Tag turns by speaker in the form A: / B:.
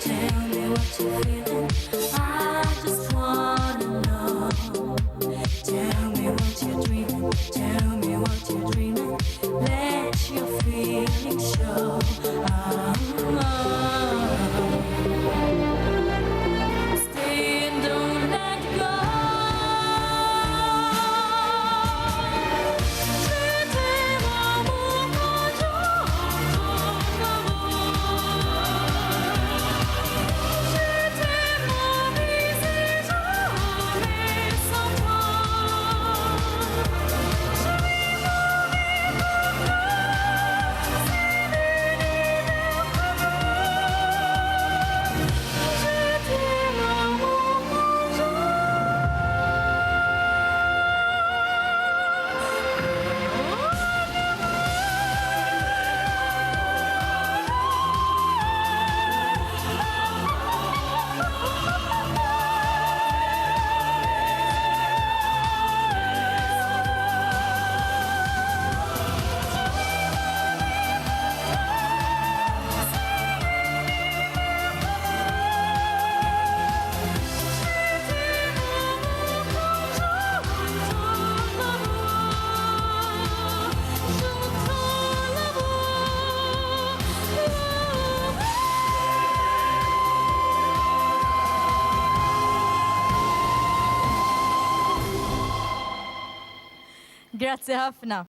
A: Tell me what you're feeling. I just wanna know. Tell me what you're dreaming. Tell me what you're dreaming. Let your feelings show. Stay and don't let go. C'était l'amour quand j'étais ma vie si jamais sans toi. Je vais mourir c'était l'amour quand Grazie ħafna.